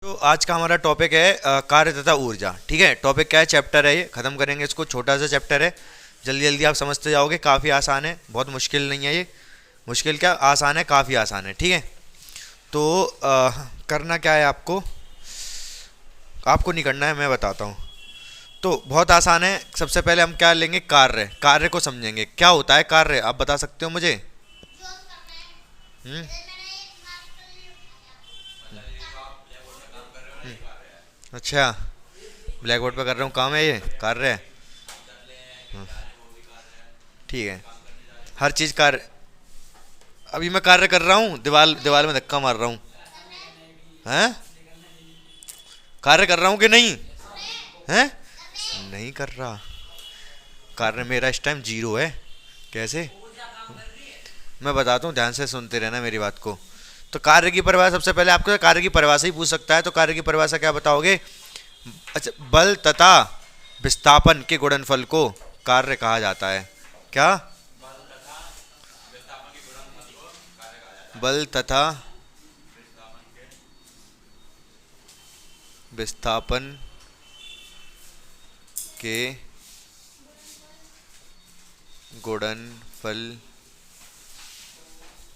तो आज का हमारा टॉपिक है कार्य तथा ऊर्जा। ठीक है, टॉपिक क्या है, चैप्टर है, ये खत्म करेंगे इसको। छोटा सा चैप्टर है, जल्दी जल्दी आप समझते जाओगे। काफ़ी आसान है, बहुत मुश्किल नहीं है ये। मुश्किल क्या, आसान है, काफ़ी आसान है। ठीक है, तो करना क्या है आपको, आपको नहीं करना है, मैं बताता हूँ। तो बहुत आसान है। सबसे पहले हम क्या लेंगे, कार्य। कार्य को समझेंगे, क्या होता है कार्य, आप बता सकते हो मुझे? हम्म अच्छा, ब्लैक बोर्ड पे कर रहा हूँ, काम है, ये कार्य है। हाँ, ठीक है, हर चीज़ कार्य। अभी मैं कार्य कर रहा हूँ, दीवार दीवार में धक्का मार रहा हूँ। हैं, कार्य कर रहा हूँ कि नहीं? हैं, नहीं कर रहा। कार्य मेरा इस टाइम जीरो है। कैसे, मैं बताता हूँ, ध्यान से सुनते रहना मेरी बात को। तो कार्य की परिभाषा, सबसे पहले आपको कार्य की परिभाषा ही पूछ सकता है, तो कार्य की परिभाषा क्या बताओगे? अच्छा, बल तथा विस्थापन के गुणनफल को कार्य कहा जाता है। क्या? बल तथा विस्थापन के गुणनफल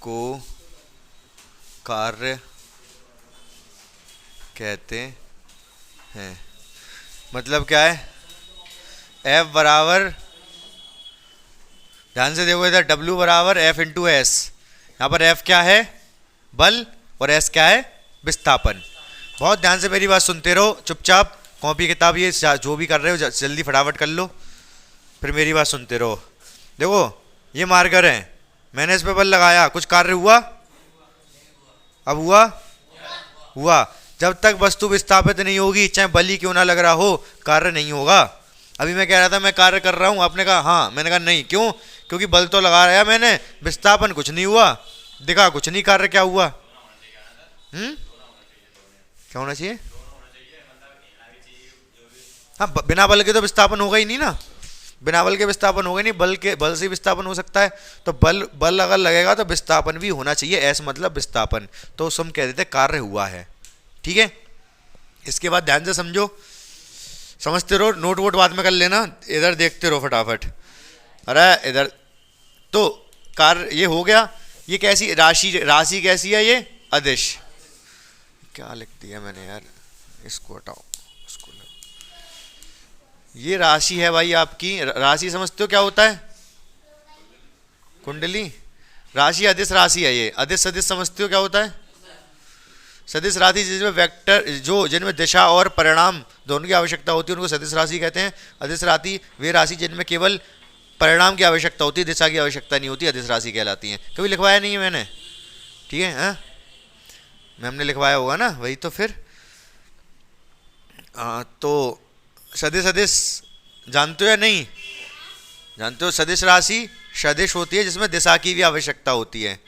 को कार्य कहते हैं। मतलब क्या है, F बराबर, ध्यान से देखो इधर, W बराबर F इंटू एस। यहाँ पर F क्या है, बल, और S क्या है, विस्थापन। बहुत ध्यान से मेरी बात सुनते रहो, चुपचाप कॉपी किताब ये जो भी कर रहे हो जल्दी फटाफट कर लो, फिर मेरी बात सुनते रहो। देखो, ये मार्कर है, मैंने इस पे बल लगाया, कुछ कार्य हुआ? अब हुआ? हुआ। जब तक वस्तु विस्थापित नहीं होगी, चाहे बल ही क्यों ना लग रहा हो, कार्य नहीं होगा। अभी मैं कह रहा था मैं कार्य कर रहा हूँ, आपने कहा हाँ, मैंने कहा नहीं, क्यों? क्योंकि बल तो लगा रहा मैंने, विस्थापन कुछ नहीं हुआ, दिखा कुछ नहीं, कार्य क्या हुआ? क्या होना चाहिए? हाँ, बिना बल के तो विस्थापन होगा ही नहीं ना, बिना बल के विस्थापन होगा नहीं, बल के, बल से विस्थापन हो सकता है। तो बल बल अगर लगेगा तो विस्थापन भी होना चाहिए, ऐसा मतलब विस्थापन, तो हम कह देते कार्य हुआ है। ठीक है, इसके बाद ध्यान से समझो, समझते रहो, नोट वोट बाद में कर लेना, इधर देखते रहो फटाफट। अरे इधर, तो कार्य ये हो गया। ये कैसी राशि, राशि कैसी है ये? अदिश। क्या लिख दिया मैंने यार, इसको हटाओ, इसको लो। ये राशि है भाई आपकी, राशि समझते हो क्या होता है? कुंडली। राशि अदिश राशि है ये, अदिश सदिश समझते हो क्या होता है? सदिश राशि जिसमें वेक्टर, जो जिनमें दिशा और परिणाम दोनों की आवश्यकता होती है, उनको सदिश राशि कहते हैं। अदिश राशि वे राशि जिनमें केवल परिणाम की आवश्यकता होती है, दिशा की आवश्यकता नहीं होती, अदिश राशि कहलाती हैं। कभी लिखवाया नहीं है मैंने? ठीक है, हाँ, मैम ने लिखवाया होगा ना, वही तो फिर। तो सदिश सदिश जानते हो या नहीं जानते हो? सदिश राशि सदिश होती है जिसमें दिशा की भी आवश्यकता होती है,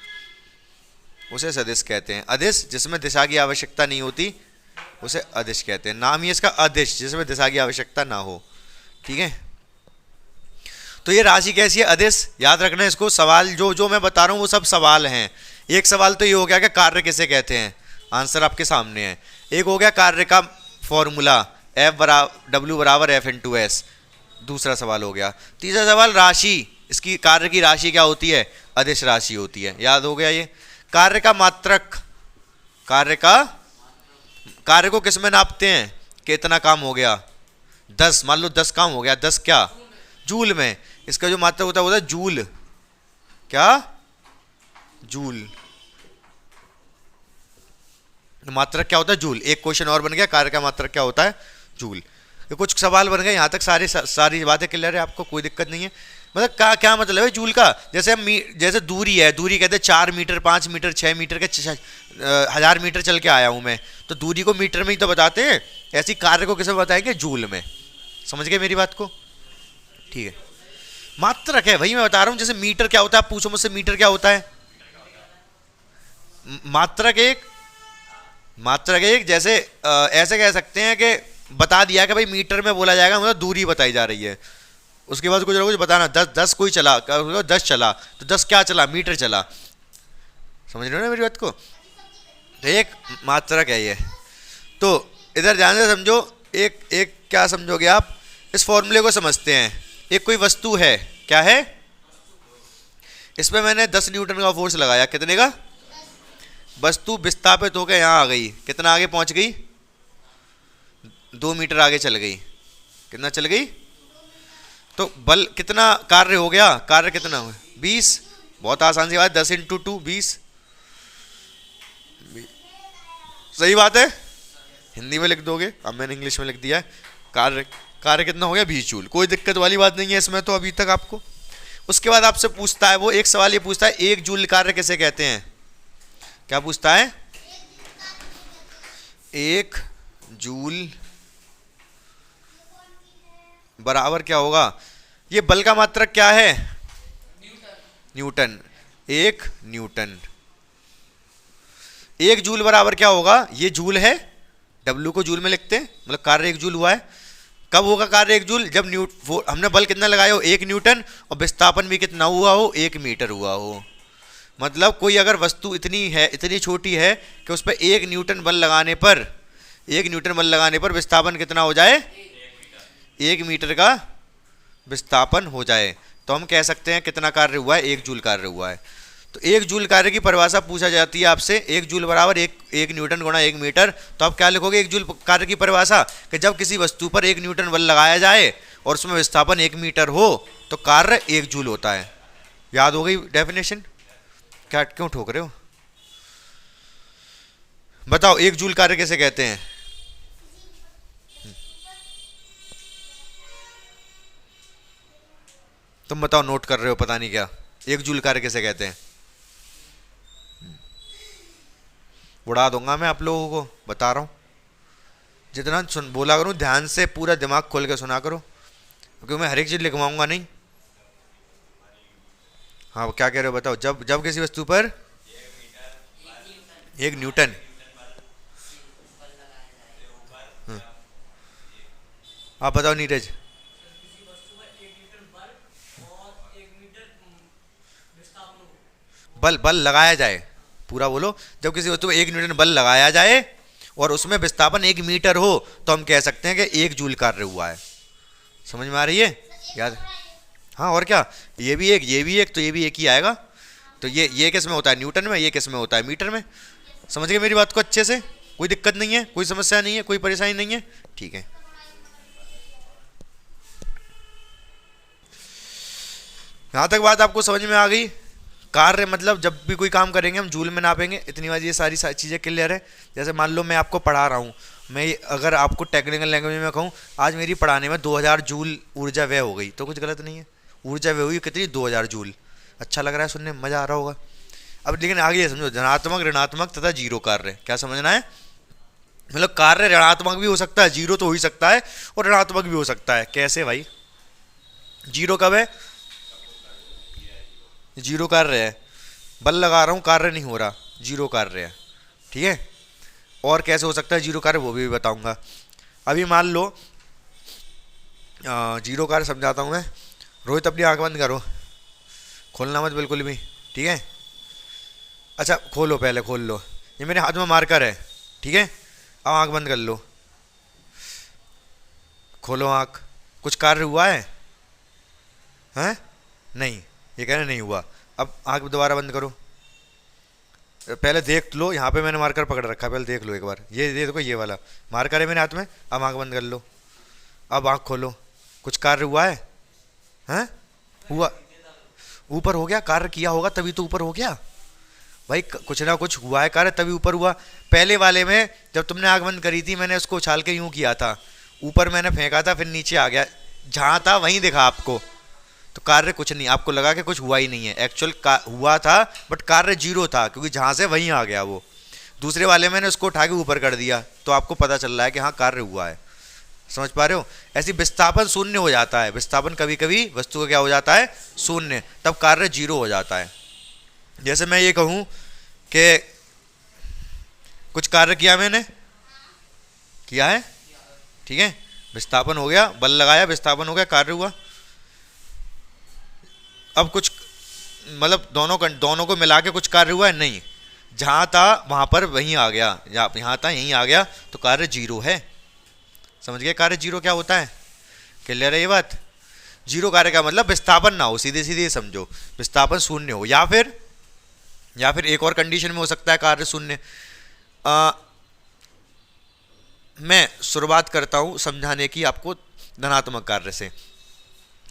उसे सदिश कहते हैं। अदिश जिसमें दिशा की आवश्यकता नहीं होती, उसे अदिश कहते हैं। नाम ही इसका अदिश, जिसमें दिशा की आवश्यकता ना हो। ठीक है, तो ये राशि कैसी है, अदिश। याद रखना इसको, सवाल जो जो मैं बता रहा हूँ वो सब सवाल हैं। एक सवाल तो ये हो गया कि कार्य किसे कहते हैं, आंसर आपके सामने है। एक हो गया कार्य का फॉर्मूला, W बराबर F इंटू एस, दूसरा सवाल हो गया। तीसरा सवाल राशि, इसकी कार्य की राशि क्या होती है? अदिश राशि होती है। याद हो गया ये। कार्य का मात्रक, कार्य को किस में नापते हैं कि इतना काम हो गया? 10, मान लो 10 काम हो गया, 10 क्या? जूल में। इसका जो मात्रक होता है जूल। क्या? जूल। मात्रक क्या होता है? जूल। एक क्वेश्चन और बन गया, कार्य का मात्रक क्या होता है? जूल। ये कुछ सवाल बन गए, यहाँ तक सारी बातें क्लियर है आपको, कोई दिक्कत नहीं है। मतलब क्या क्या मतलब है जूल का? जैसे हम जैसे दूरी है, दूरी कहते हैं 4 मीटर, 5 मीटर, 6 मीटर के 1000 मीटर चल के आया हूँ मैं, तो दूरी को मीटर में ही तो बताते हैं। ऐसी कार्य को किसे बताएंगे? जूल में। समझ गए मेरी बात को? ठीक है, मात्रक है, वही मैं बता रहा हूँ। जैसे मीटर क्या होता है, आप पूछो मुझसे मीटर क्या होता है? मात्रक एक, मात्रक एक, जैसे ऐसे कह सकते हैं कि बता दिया कि भाई मीटर में बोला जाएगा, मतलब दूरी बताई जा रही है। उसके बाद कुछ ना कुछ बताना, 10 कोई चला, 10 चला, तो 10 क्या चला? मीटर चला। समझ रहे हो ना मेरी बात को? तो एक मात्रक है ये। तो इधर ध्यान से समझो। एक एक क्या समझोगे आप, इस फॉर्मूले को समझते हैं। एक कोई वस्तु है, क्या है, इस पे मैंने 10 न्यूटन का फोर्स लगाया, कितने का, वस्तु विस्थापित होकर यहाँ आ गई, कितना आगे पहुंच गई, 2 मीटर आगे चल गई। कितना चल गई, तो बल कितना कार्य हो गया, कार्य कितना हुआ, 20। बहुत आसान सी बात, 10 इंटू 2 20। सही बात है, हिंदी में लिख दोगे, अब मैंने इंग्लिश में लिख दिया है। कार्य कार्य कितना हो गया, 20 जूल। कोई दिक्कत वाली बात नहीं है इसमें तो अभी तक आपको। उसके बाद आपसे पूछता है वो, एक सवाल ये पूछता है, 1 जूल कार्य किसे कहते हैं। क्या पूछता है, 1 जूल बराबर क्या होगा, ये बल का मात्रक क्या है, न्यूटन। 1 न्यूटन। 1 जूल बराबर क्या होगा, ये जूल है, W को जूल में लिखते हैं, मतलब कार्य 1 जूल हुआ है। कब होगा कार्य 1 जूल, जब हमने बल कितना लगाया हो, 1 न्यूटन, और विस्थापन भी कितना हुआ हो, 1 मीटर हुआ हो। मतलब कोई अगर वस्तु इतनी है, इतनी छोटी है कि उस पर 1 न्यूटन बल लगाने पर, 1 न्यूटन बल लगाने पर विस्थापन कितना हो जाए, 1 मीटर का विस्थापन हो जाए, तो हम कह सकते हैं कितना कार्य हुआ है, 1 जूल कार्य हुआ है। तो 1 जूल कार्य की परिभाषा पूछा जाती है आपसे, 1 जूल बराबर 1 न्यूटन गुणा 1 मीटर। तो आप क्या लिखोगे 1 जूल कार्य की परिभाषा, कि जब किसी वस्तु पर 1 न्यूटन बल लगाया जाए और उसमें विस्थापन 1 मीटर हो तो कार्य 1 जूल होता है। याद हो गई डेफिनेशन, क्या क्यों ठोक रहे हो, बताओ 1 जूल कार्य किसे कहते हैं। तुम बताओ, नोट कर रहे हो पता नहीं क्या, 1 जूल कार्य किसे कहते हैं। उड़ा दूंगा मैं आप लोगों को, बता रहा हूँ। जितना सुन बोला करूँ ध्यान से, पूरा दिमाग खोल के सुना करो, क्योंकि मैं हर एक चीज़ लिखवाऊंगा नहीं। हाँ क्या कह रहे हो बताओ, जब जब किसी वस्तु पर 1 न्यूटन, आप बताओ नीरज, बल बल लगाया जाए, पूरा बोलो, जब किसी वस्तु पर 1 न्यूटन बल लगाया जाए और उसमें विस्थापन 1 मीटर हो तो हम कह सकते हैं कि 1 जूल कार्य हुआ है। समझ में आ रही है, याद, हाँ और क्या, ये भी एक, ये भी एक, तो ये भी एक ही आएगा। तो ये किस में होता है, न्यूटन में, ये किस में होता है, मीटर में। समझ गए मेरी बात को अच्छे से, कोई दिक्कत नहीं है, कोई समस्या नहीं है, कोई परेशानी नहीं है, ठीक है। यहाँ तक बात आपको समझ में आ गई। कार्य मतलब जब भी कोई काम करेंगे हम जूल में नापेंगे, इतनी बात, ये सारी चीज़ें क्लियर है। जैसे मान लो मैं आपको पढ़ा रहा हूँ, मैं अगर आपको टेक्निकल लैंग्वेज में कहूँ आज मेरी पढ़ाने में 2000 जूल ऊर्जा व्यय हो गई, तो कुछ गलत नहीं है। ऊर्जा व्यय हुई कितनी, 2000 जूल। अच्छा लग रहा है सुनने में, मज़ा आ रहा होगा। अब लेकिन आगे ये समझो, धनात्मक, ऋणात्मक तथा जीरो कार्य, क्या समझना है, मतलब कार्य ऋणात्मक भी हो सकता है, जीरो तो हो ही सकता है, और ऋणात्मक भी हो सकता है। कैसे भाई, जीरो कब है, जीरो कार्य है, बल लगा रहा हूँ कार्य नहीं हो रहा, जीरो कार्य है, ठीक है। और कैसे हो सकता है जीरो कार्य, वो भी बताऊंगा। अभी मान लो जीरो कार्य समझाता हूँ मैं। रोहित अपनी आंख बंद करो, खोलना मत बिल्कुल भी, ठीक है। अच्छा खोलो, पहले खोल लो, ये मेरे हाथ में मार्कर है, ठीक है। अब आंख बंद कर लो, खोलो आंख, कुछ कार्य हुआ है, हैं, नहीं, ये कहना नहीं हुआ। अब आंख दोबारा बंद करो, पहले देख लो, यहाँ पे मैंने मार्कर पकड़ रखा है, पहले देख लो एक बार, ये देखो ये वाला मार्कर है मेरे हाथ में। अब आंख बंद कर लो, अब आंख खोलो, कुछ कार्य हुआ है, हैं, हुआ, ऊपर हो गया, कार्य किया होगा तभी तो ऊपर हो गया भाई, कुछ ना कुछ हुआ है कार्य तभी ऊपर हुआ। पहले वाले में जब तुमने आंख बंद करी थी, मैंने उसको उछाल के यूं किया था, ऊपर मैंने फेंका था, फिर नीचे आ गया, जहाँ था वहीं दिखा आपको, तो कार्य कुछ नहीं, आपको लगा कि कुछ हुआ ही नहीं है, एक्चुअल हुआ था बट कार्य जीरो था, क्योंकि जहाँ से वहीं आ गया वो। दूसरे वाले मैंने उसको उठा के ऊपर कर दिया, तो आपको पता चल रहा है कि हाँ कार्य हुआ है। समझ पा रहे हो, ऐसी विस्थापन शून्य हो जाता है, विस्थापन कभी कभी वस्तु का क्या हो जाता है, शून्य, तब कार्य जीरो हो जाता है। जैसे मैं ये कहूँ कि कुछ कार्य किया मैंने, किया है, ठीक है, विस्थापन हो गया, बल लगाया, विस्थापन हो गया, कार्य हुआ। अब कुछ मतलब दोनों को मिला के कुछ कार्य हुआ है, नहीं, जहाँ था वहाँ पर वहीं आ गया, यहाँ था यहीं आ गया, तो कार्य जीरो है। समझ गए कार्य जीरो क्या होता है? क्लियर है ये बात? जीरो कार्य का मतलब विस्थापन ना हो, सीधे सीधे समझो, विस्थापन शून्य हो। या फिर एक और कंडीशन में हो सकता है कार्य शून्य। मैं शुरुआत करता हूँ समझाने की आपको धनात्मक कार्य से।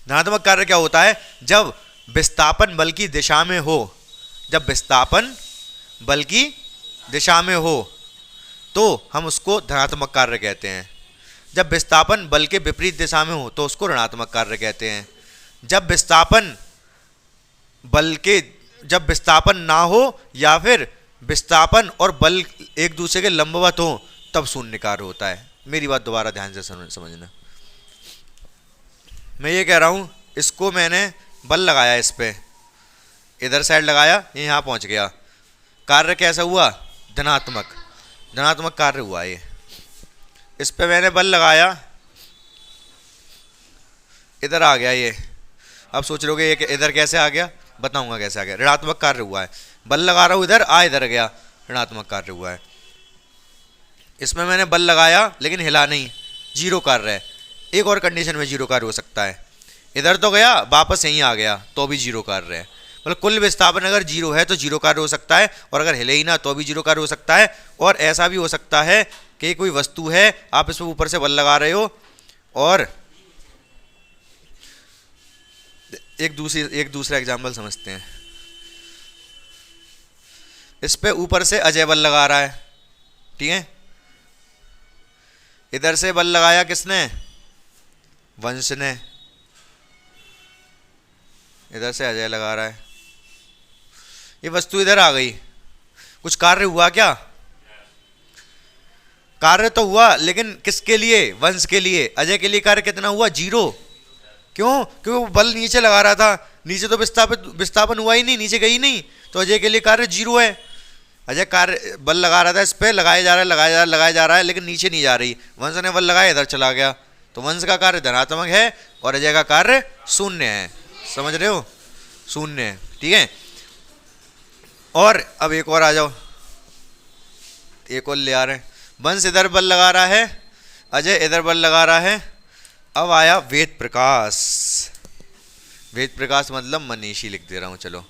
धनात्मक कार्य क्या होता है? जब विस्थापन बल की दिशा में हो, जब विस्थापन बल की दिशा में हो तो हम उसको धनात्मक कार्य कहते हैं। जब विस्थापन बल के विपरीत दिशा में हो तो उसको ऋणात्मक कार्य कहते हैं। जब विस्थापन ना हो या फिर विस्थापन और बल एक दूसरे के लंबवत हो तब शून्य कार्य होता है। मेरी बात दोबारा ध्यान से समझना। मैं ये कह रहा हूँ, इसको मैंने बल लगाया, इस पे इधर साइड लगाया, ये यहाँ पहुँच गया, कार्य कैसा हुआ? धनात्मक कार्य हुआ। ये इस पे मैंने बल लगाया, इधर आ गया ये। अब सोच लोगे ये इधर कैसे आ गया? बताऊंगा कैसे आ गया। ऋणात्मक कार्य हुआ है। बल लगा रहा हूँ इधर, इधर गया, ऋणात्मक कार्य हुआ है। इसमें मैंने बल लगाया लेकिन हिला नहीं, जीरो कार्य है। एक और कंडीशन में जीरो कार्य हो सकता है, इधर तो गया वापस यहीं आ गया तो भी जीरो कार्य है। मतलब कुल विस्थापन अगर जीरो है तो जीरो कार्य हो सकता है, और अगर हिले ही ना तो भी जीरो कार्य हो सकता है। और ऐसा भी हो सकता है कि कोई वस्तु है, आप इस पर ऊपर से बल लगा रहे हो और एक दूसरा एग्जाम्पल समझते हैं। इस पे ऊपर से अजय बल लगा रहा है, ठीक है। इधर से बल लगाया किसने? वंश ने। इधर से अजय लगा रहा है। ये वस्तु इधर आ गई, कुछ कार्य हुआ क्या? कार्य तो हुआ, लेकिन किसके लिए? वंश के लिए। अजय के लिए कार्य कितना हुआ? जीरो। क्यों? क्योंकि वो बल नीचे लगा रहा था, नीचे तो विस्थापन हुआ ही नहीं, नीचे गई नहीं, तो अजय के लिए कार्य जीरो है। अजय कार्य बल लगा रहा था, इस पे लगाया जा रहा है लेकिन नीचे नहीं जा रही। वंश ने बल लगाया, इधर चला गया, तो वंश का कार्य धनात्मक है और अजय का कार्य शून्य है। समझ रहे हो? शून्य है, ठीक है। और अब एक और आ जाओ, एक और ले आ रहे हैं। वंश इधर बल लगा रहा है, अजय इधर बल लगा रहा है। अब आया वेद प्रकाश। वेद प्रकाश मतलब मनीषी लिख दे रहा हूं, चलो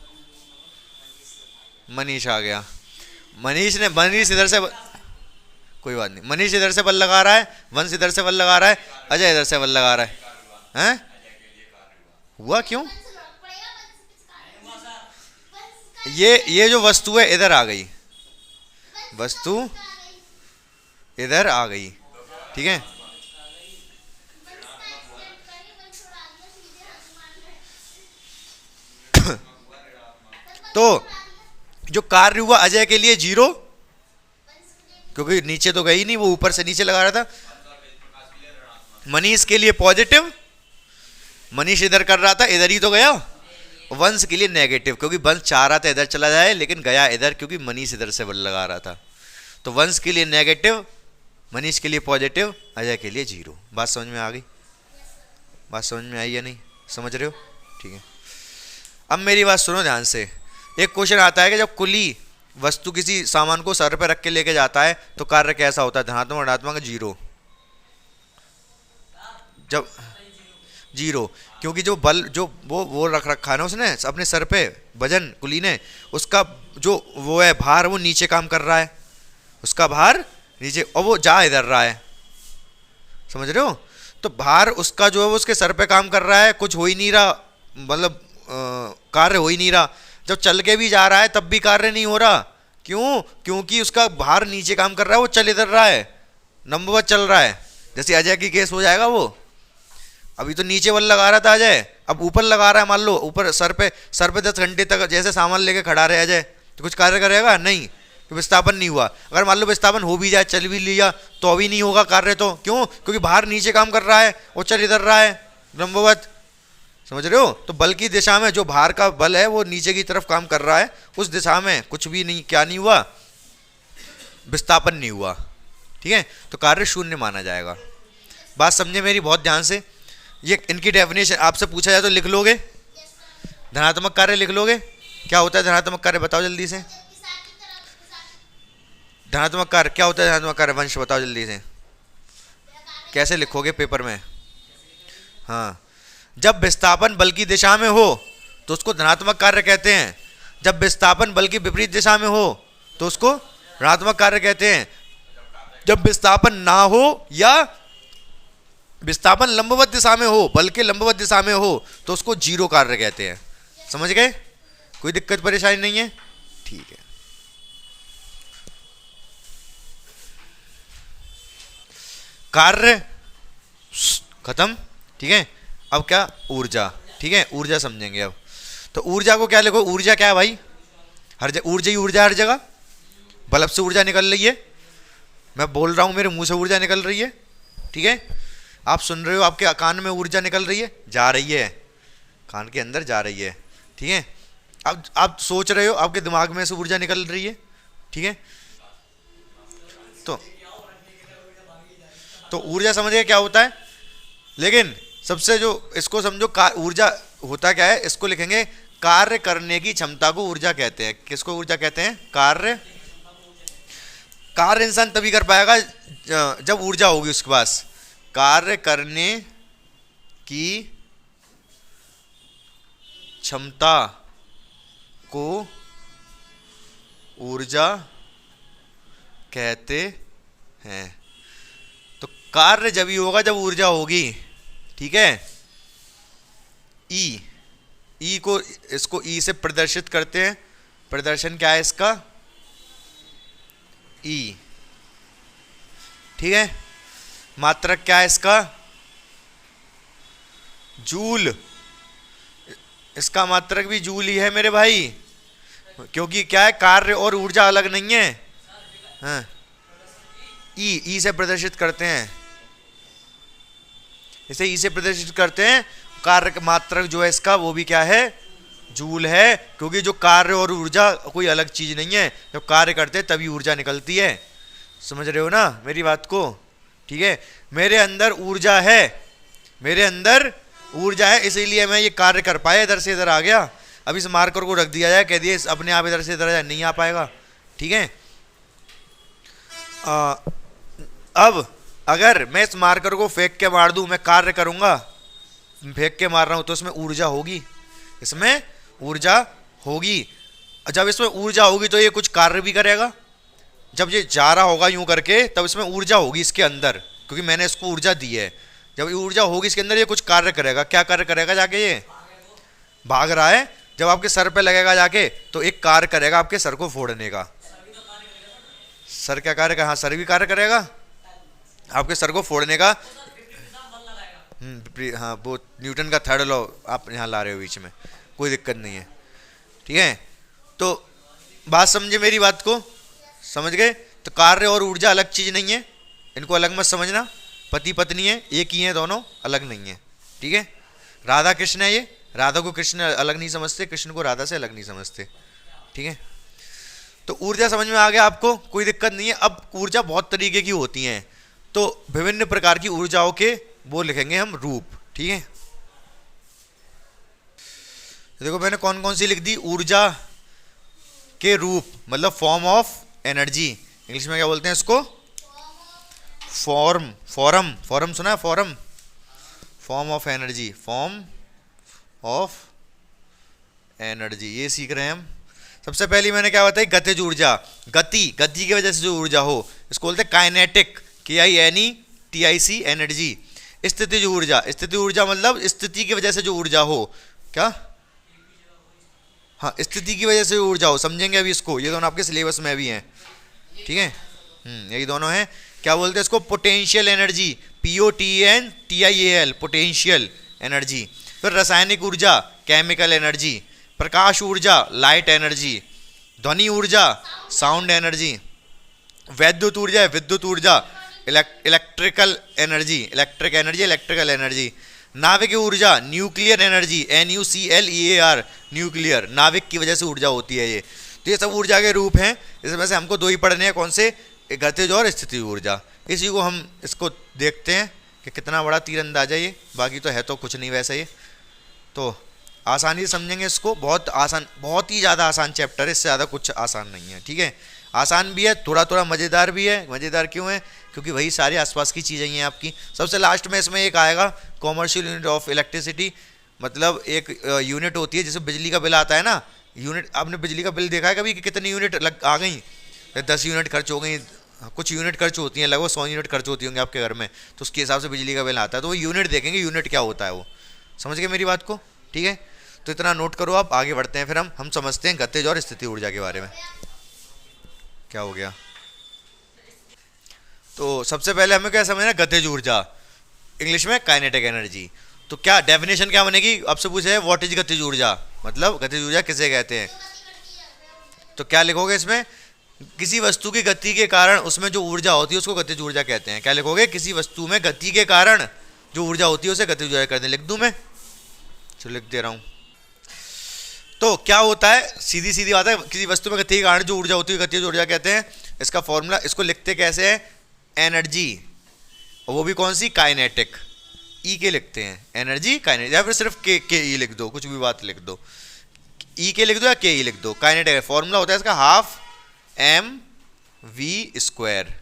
मनीष आ गया। मनीष इधर से कोई बात नहीं, मनीष इधर से बल लगा रहा है, वंश इधर से बल लगा रहा है, अजय इधर से बल लगा रहा है। हैं? हुआ क्यों? ये जो वस्तु है इधर आ गई, वस्तु इधर आ गई, ठीक है। तो जो कार्य हुआ अजय के लिए जीरो, क्योंकि नीचे तो गई नहीं, वो ऊपर से नीचे लगा रहा था। मनीष के लिए पॉजिटिव, मनीष इधर कर रहा था, इधर ही तो गया। वंश के लिए नेगेटिव, क्योंकि वंश चाह रहा था इधर चला जाए लेकिन गया इधर, क्योंकि मनीष इधर से बल लगा रहा था। तो वंश के लिए नेगेटिव, मनीष के लिए पॉजिटिव, अजय के लिए जीरो। बात समझ में आ गई? बात समझ में आई या नहीं? समझ रहे हो? ठीक है। अब मेरी बात सुनो ध्यान से। एक क्वेश्चन आता है कि जब कुली वस्तु किसी सामान को सर पर रख के लेके जाता है तो कार्य कैसा होता है? धनात्मक, ऋणात्मक, जीरो? जब जीरो, क्योंकि जो बल जो वो रख रखा है ना उसने अपने सर पे, वजन कुली ने, उसका जो वो है भार, वो नीचे काम कर रहा है, उसका भार नीचे, और वो जा इधर रहा है। समझ रहे हो? तो भार उसका जो है वो उसके सर पे काम कर रहा है, कुछ हो ही नहीं रहा, मतलब कार्य हो ही नहीं रहा। जब चल के भी जा रहा है तब भी कार्य नहीं हो रहा। क्यों? क्योंकि उसका भार नीचे काम कर रहा है, वो चल इधर रहा है, लंबवत चल रहा है। जैसे अजय की केस हो जाएगा, वो अभी तो नीचे बल लगा रहा था अजय, अब ऊपर लगा रहा है। मान लो ऊपर सर पे 10 घंटे तक जैसे सामान लेके खड़ा रहे अजय, तो कुछ कार्य करेगा नहीं, तो विस्थापन नहीं हुआ। अगर मान लो विस्थापन हो भी जाए, चल भी लिया, तो अभी नहीं होगा कार्य। तो क्यों? क्योंकि भार नीचे काम कर रहा है, वो चल इधर रहा है, लंबवत। समझ रहे हो? तो बल की दिशा में जो भार का बल है वो नीचे की तरफ काम कर रहा है, उस दिशा में कुछ भी नहीं, क्या नहीं हुआ? विस्थापन नहीं हुआ, ठीक है। तो कार्य शून्य माना जाएगा। बात समझे मेरी बहुत ध्यान से। ये इनकी डेफिनेशन आपसे पूछा जाए तो लिख लोगे? धनात्मक कार्य लिख लोगे? क्या होता है धनात्मक कार्य? बताओ जल्दी से। धनात्मक कार्य क्या होता है? धनात्मक कार्य वंश बताओ जल्दी से, कैसे लिखोगे पेपर में? हाँ, जब विस्थापन बल की दिशा में हो तो उसको धनात्मक कार्य कहते हैं, जब विस्थापन बल की विपरीत दिशा में हो तो उसको ऋणात्मक कार्य कहते हैं, जब विस्थापन ना हो या विस्थापन लंबवत दिशा में हो, बल के लंबवत दिशा में हो तो उसको जीरो कार्य कहते हैं। समझ गए? कोई दिक्कत परेशानी नहीं है? ठीक है। कार्य खत्म। ठीक है, अब क्या? ऊर्जा। ठीक है, ऊर्जा समझेंगे अब। तो ऊर्जा को क्या लिखो? ऊर्जा क्या है भाई? हर जगह ऊर्जा ही ऊर्जा, हर जगह बल्ब से ऊर्जा निकल रही है, मैं बोल रहा हूं मेरे मुंह से ऊर्जा निकल रही है। ठीक है, आप सुन रहे हो, आपके कान में ऊर्जा निकल रही है, जा रही है, कान के अंदर जा रही है। ठीक है, अब आप सोच रहे हो, आपके दिमाग में से ऊर्जा निकल रही है। ठीक है, तो ऊर्जा समझ गए क्या होता है? लेकिन सबसे जो इसको समझो, ऊर्जा होता क्या है, इसको लिखेंगे कार्य करने की क्षमता को ऊर्जा कहते हैं। किसको ऊर्जा कहते हैं? कार्य इंसान तभी कर पाएगा जब ऊर्जा होगी उसके पास। कार्य करने की क्षमता को ऊर्जा कहते हैं। तो कार्य जब ही होगा जब ऊर्जा होगी। ठीक है, ई को, इसको ई से प्रदर्शित करते हैं। प्रदर्शन क्या है इसका? ई। ठीक है, मात्रक क्या है इसका? जूल। इसका मात्रक भी जूल ही है मेरे भाई, क्योंकि क्या है, कार्य और ऊर्जा अलग नहीं है। हाँ, ई से प्रदर्शित करते हैं, इसे ई से प्रदर्शित करते हैं। कार्य का मात्रक जो है इसका, वो भी क्या है? जूल है, क्योंकि जो कार्य और ऊर्जा कोई अलग चीज नहीं है, जब कार्य करते हैं तभी ऊर्जा निकलती है। समझ रहे हो ना मेरी बात को? ठीक है, मेरे अंदर ऊर्जा है, मेरे अंदर ऊर्जा है, इसीलिए मैं ये कार्य कर पाया, इधर से इधर आ गया। अब इस मार्कर को रख दिया जाए, कह दिए अपने आप इधर से इधर नहीं आ पाएगा। ठीक है, अब अगर मैं इस मार्कर को फेंक के मार दूं, मैं कार्य करूंगा, फेंक के मार रहा हूं, तो इसमें ऊर्जा होगी, इसमें ऊर्जा होगी। जब इसमें ऊर्जा होगी तो ये कुछ कार्य भी करेगा। जब ये जा रहा होगा यूं करके, तब इसमें ऊर्जा होगी इसके अंदर, क्योंकि मैंने इसको ऊर्जा दी है। जब ऊर्जा होगी इसके अंदर, ये कुछ कार्य करेगा। क्या कार्य करेगा? जाके ये भाग रहा है, जब आपके सर पे लगेगा जाके, तो एक कार्य करेगा आपके सर को फोड़ने का। सर क्या कार्य करेगा? हाँ, सर भी कार्य करेगा आपके सर को फोड़ने का। हाँ, वो न्यूटन का थर्ड लॉ आप यहाँ ला रहे हो बीच में, कोई दिक्कत नहीं है। ठीक है, तो बात समझे मेरी बात को? समझ गए? तो कार्य और ऊर्जा अलग चीज नहीं है, इनको अलग मत समझना। पति पत्नी है, एक ही है दोनों, अलग नहीं है। ठीक है, राधा कृष्ण है, ये राधा को कृष्ण अलग नहीं समझते, कृष्ण को राधा से अलग नहीं समझते। ठीक है, तो ऊर्जा समझ में आ गया आपको? कोई दिक्कत नहीं है। अब ऊर्जा बहुत तरीके की होती हैं, तो विभिन्न प्रकार की ऊर्जाओं के वो लिखेंगे हम रूप। ठीक है, देखो मैंने कौन कौन सी लिख दी। ऊर्जा के रूप मतलब फॉर्म ऑफ एनर्जी, इंग्लिश में क्या बोलते हैं इसको? फॉर्म सुना है? Form of energy, form of energy, ये सीख रहे हैं हम। सबसे पहले मैंने क्या बताई? गतिज ऊर्जा, गति की वजह से जो ऊर्जा हो, इसको बोलते हैं काइनेटिक, KINETIC एनर्जी। स्थितिज ऊर्जा मतलब स्थिति की वजह से जो ऊर्जा हो। क्या? हाँ, स्थिति की वजह से ऊर्जा हो, समझेंगे अभी इसको। ये दोनों आपके सिलेबस में भी हैं। ठीक है, यही दोनों हैं। क्या बोलते हैं इसको? Potential energy, POTENTIAL, potential energy. फिर रासायनिक ऊर्जा, केमिकल एनर्जी। प्रकाश ऊर्जा, लाइट एनर्जी। ध्वनि ऊर्जा, साउंड एनर्जी। विद्युत ऊर्जा, इलेक्ट्रिकल एनर्जी। नाविक ऊर्जा, न्यूक्लियर एनर्जी, NUCLEAR, न्यूक्लियर, नाविक की वजह से ऊर्जा होती है ये। तो ये सब ऊर्जा के रूप हैं, इसमें से हमको दो ही पढ़ने हैं। कौन से? गतिज और स्थिति ऊर्जा। इसी को हम इसको देखते हैं कि कितना बड़ा तीरंदाज है ये, बाकी तो है तो कुछ नहीं वैसे ये। तो आसानी से समझेंगे इसको, बहुत आसान, बहुत ही ज़्यादा आसान चैप्टर है, इससे ज़्यादा कुछ आसान नहीं है। ठीक है, आसान भी है, थोड़ा थोड़ा मज़ेदार भी है। मज़ेदार क्यों है? क्योंकि वही सारे आसपास की चीज़ें ही हैं आपकी। सबसे लास्ट में इसमें एक आएगा कॉमर्शियल यूनिट ऑफ इलेक्ट्रिसिटी, मतलब एक यूनिट होती है जिसमें बिजली का बिल आता है ना। यूनिट, आपने बिजली का बिल देखा है कभी कि कितनी यूनिट लग आ गई? 10 यूनिट खर्च हो गई, कुछ यूनिट खर्च होती हैं, लगभग 100 यूनिट खर्च होती होंगी आपके घर में, तो उसके हिसाब से बिजली का बिल आता है। तो वो यूनिट देखेंगे, यूनिट क्या होता है वो। समझ गए मेरी बात को? ठीक है, तो इतना नोट करो आप, आगे बढ़ते हैं फिर हम समझते हैं गतिज और स्थिति ऊर्जा के बारे में। क्या हो गया? तो सबसे पहले हमें क्या समझना, गतिज ऊर्जा, इंग्लिश में काइनेटिक एनर्जी। तो क्या डेफिनेशन क्या बनेगी? आपसे पूछे है व्हाट इज गतिज ऊर्जा, मतलब गतिज ऊर्जा किसे कहते हैं। तो क्या लिखोगे इसमें? किसी वस्तु की गति के कारण उसमें जो ऊर्जा होती है उसको गतिज ऊर्जा कहते हैं। क्या लिखोगे? किसी वस्तु में गति के कारण जो ऊर्जा होती है उसे गतिज ऊर्जा कहते हैं। लिख दूं मैं? चलो लिख दे रहा हूं। तो क्या होता है, सीधी सीधी बात है, किसी वस्तु में गति के कारण जो ऊर्जा होती है गतिज ऊर्जा कहते हैं। इसका फॉर्मूला, इसको लिखते कैसे है? एनर्जी, और वो भी कौन सी? काइनेटिक, ई के लिखते हैं एनर्जी काइनेटिक, या फिर सिर्फ के ई लिख दो, कुछ भी बात लिख दो, ई के लिख दो या के ई लिख दो। काइनेटिक फॉर्मूला होता है इसका हाफ एम वी स्क्वायर।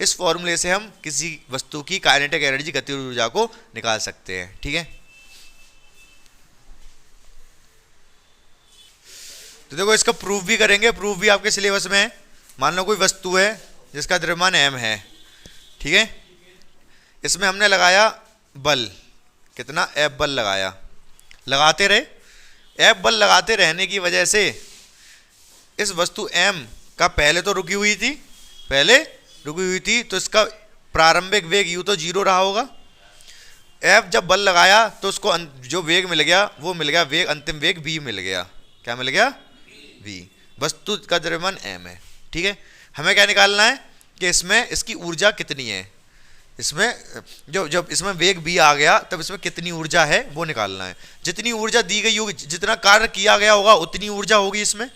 इस फॉर्मूले से हम किसी वस्तु की काइनेटिक एनर्जी, गतिज ऊर्जा को निकाल सकते हैं। ठीक है, तो देखो इसका प्रूफ भी करेंगे, प्रूफ भी आपके सिलेबस में है। मान लो कोई वस्तु है जिसका द्रव्यमान m है, ठीक है, इसमें हमने लगाया बल, कितना? F बल लगाया, लगाते रहे। F बल लगाते रहने की वजह से इस वस्तु m का पहले तो रुकी हुई थी, तो इसका प्रारंभिक वेग u तो 0 रहा होगा। F जब बल लगाया तो उसको जो वेग मिल गया वो मिल गया वेग, अंतिम वेग v मिल गया। क्या मिल गया? v। वस्तु का द्रव्यमान m है। ठीक है, हमें क्या निकालना है कि इसमें इसकी ऊर्जा कितनी है। इसमें जब इसमें वेग v आ गया तब इसमें कितनी ऊर्जा है वो निकालना है। जितनी ऊर्जा दी गई होगी, जितना कार्य किया गया होगा उतनी ऊर्जा होगी। इसमें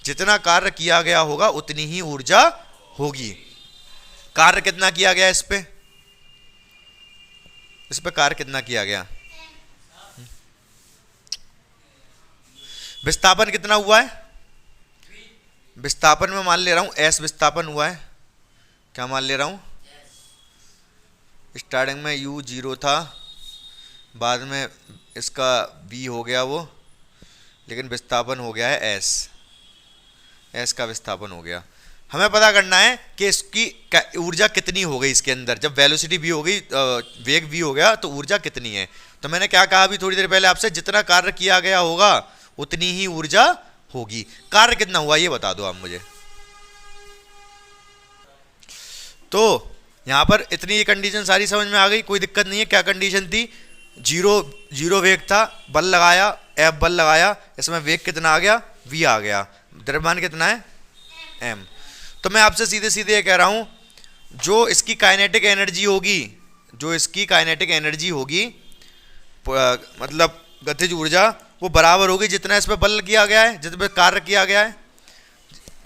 जितना कार्य किया गया होगा उतनी ही ऊर्जा होगी। कार्य कितना किया गया इस पे कार्य कितना किया गया? विस्थापन कितना हुआ है? विस्थापन में मान ले रहा हूं s विस्थापन हुआ है। क्या मान ले रहा हूं? स्टार्टिंग में u 0 था, बाद में इसका v हो गया वो, लेकिन विस्थापन हो गया है s का विस्थापन हो गया। हमें पता करना है कि इसकी ऊर्जा कितनी हो गई इसके अंदर। जब वेलोसिटी v हो गई, वेग v हो गया, तो ऊर्जा कितनी है। तो मैंने क्या कहा अभी थोड़ी देर पहले आपसे, जितना कार्य किया गया होगा उतनी ही ऊर्जा होगी। कार्य कितना हुआ ये बता दो आप मुझे। तो यहां पर इतनी ये कंडीशन सारी समझ में आ गई, कोई दिक्कत नहीं है। क्या कंडीशन थी? जीरो वेग था, बल लगाया, F बल लगाया, इसमें वेग कितना आ गया? v आ गया। द्रव्यमान कितना है? m। तो मैं आपसे सीधे सीधे ये कह रहा हूं, जो इसकी काइनेटिक एनर्जी होगी, मतलब गतिज ऊर्जा, वो बराबर होगी जितना इस पर बल किया गया है, जितना कार्य किया गया है।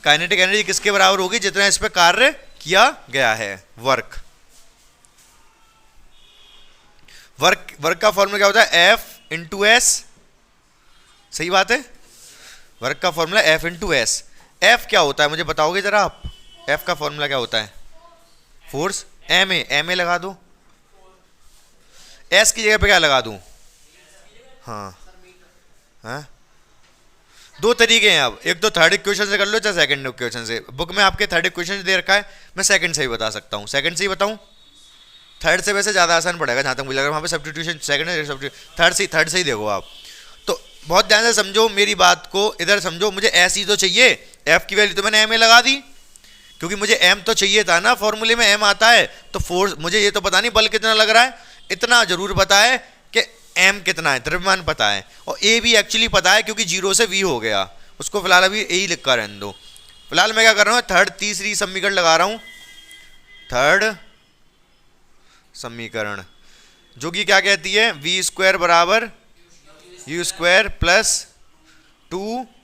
काइनेटिक एनर्जी किसके बराबर होगी? जितना इस पर कार्य किया गया है, वर्क का फॉर्मूला क्या होता है? F into S. सही बात है, वर्क का formula F into S. F क्या होता है मुझे बताओगे जरा आप? F का फॉर्मूला क्या होता है? फोर्स। ma लगा दो, S की जगह पे क्या लगा दूं? हाँ, दो तरीके हैं। अब एक तो थर्ड इक्वेशन से कर लो, चाहे सेकंड इक्वेशन से। बुक में आपके थर्ड इक्वेशन दे रखा है, मैं सेकंड से ही बता सकता हूँ। सेकंड से ही बताऊँ? थर्ड से वैसे ज़्यादा आसान पड़ेगा जहाँ तक मुझे लग रहा है। वहाँ पे सब्स्टिट्यूशन सेकंड है, थर्ड से ही देखो आप। तो बहुत ध्यान से समझो मेरी बात को, इधर समझो। मुझे एस ही तो चाहिए, एफ की वैल्यू तो मैंने एम ए लगा दी, क्योंकि मुझे एम तो चाहिए था ना, फॉर्मूले में एम आता है। तो फोर्स, मुझे ये तो पता नहीं बल कितना लग रहा है, इतना जरूर पता है कि एम कितना है, द्रव्यमान पता है, और ए भी एक्चुअली पता है क्योंकि 0 से v हो गया। उसको फिलहाल अभी ए ही लिख कर रहने दो। फिलहाल मैं क्या कर रहा हूँ? तीसरी समीकरण लगा रहा हूँ, थर्ड समीकरण, जो कि क्या कहती है? v स्क्वायर बराबर u स्क्वायर प्लस 2as।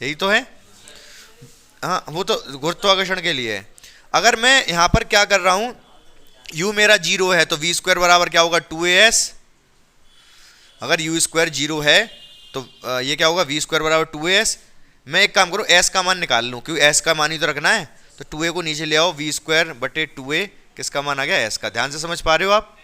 यही तो है। हाँ, वो तो गुरुत्वाकर्षण के लिए है। अगर मैं यहां पर क्या कर रहा हूं, u मेरा 0 है तो v स्क्वायर बराबर क्या होगा? 2as। अगर u स्क्वायर 0 है तो ये क्या होगा? v स्क्वायर बराबर 2as। मैं एक काम करूँ, एस का मान निकाल लूँ, क्योंकि एस का मान ही तो रखना है। तो 2a को नीचे ले आओ, v²/2a किसका मान आ गया, एस का। ध्यान से समझ पा रहे हो आप।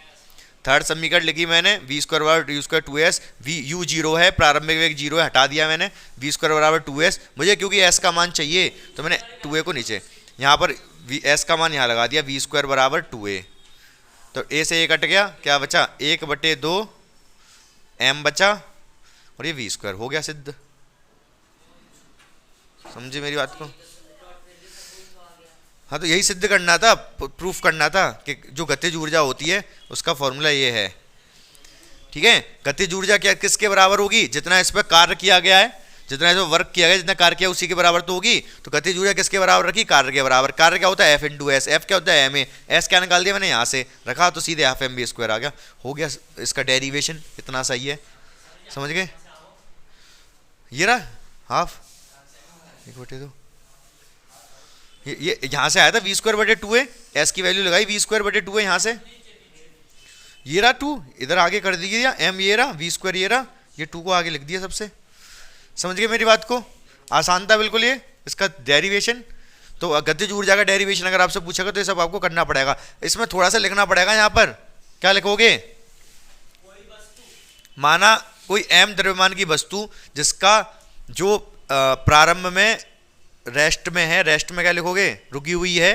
थर्ड समीकरण लिखी मैंने, v²/2s, v u 0 है, प्रारंभिक वेग 0 है, हटा दिया मैंने, v²/2s। मुझे क्योंकि s का मान चाहिए तो मैंने 2a को नीचे, यहाँ पर s का मान यहाँ लगा दिया, v²/2a। तो a से a कट गया, क्या बचा, 1/2 m बचा, और ये v² हो गया सिद्ध। समझे मेरी बात को। हाँ, तो यही सिद्ध करना था, प्रूफ करना था कि जो गतिज ऊर्जा होती है उसका फॉर्मूला ये है। ठीक है, गतिज ऊर्जा क्या किसके बराबर होगी, जितना इस पर कार्य किया गया है, जितना इस पर वर्क किया गया, जितना कार्य किया उसी के बराबर तो होगी। तो गतिज ऊर्जा किसके बराबर रखी, कार्य के बराबर। कार्य क्या होता है, F × S। F क्या होता है, ma। S क्या निकाल दिया मैंने, यहाँ से रखा तो सीधे हाफ mv² आ गया। हो गया इसका डेरिवेशन, इतना सही है, समझ गए। ये रहा हाफ, 1/2, ये यहाँ से आया था v²/2a, s की वैल्यू लगाई v²/2a यहाँ से, ये रहा 2, इधर आगे कर दीजिए m, ये रहा v², ये रहा, ये 2 को आगे लिख दिया सबसे। समझ गए मेरी बात को, आसान था बिल्कुल ये इसका डेरिवेशन। तो गतिज ऊर्जा का डेरिवेशन अगर आपसे पूछेगा तो ये सब आपको करना पड़ेगा। इसमें थोड़ा सा लिखना पड़ेगा, यहाँ पर क्या लिखोगे, माना कोई m द्रव्यमान की वस्तु जिसका जो प्रारंभ में रेस्ट में है, रेस्ट में क्या लिखोगे, रुकी हुई है,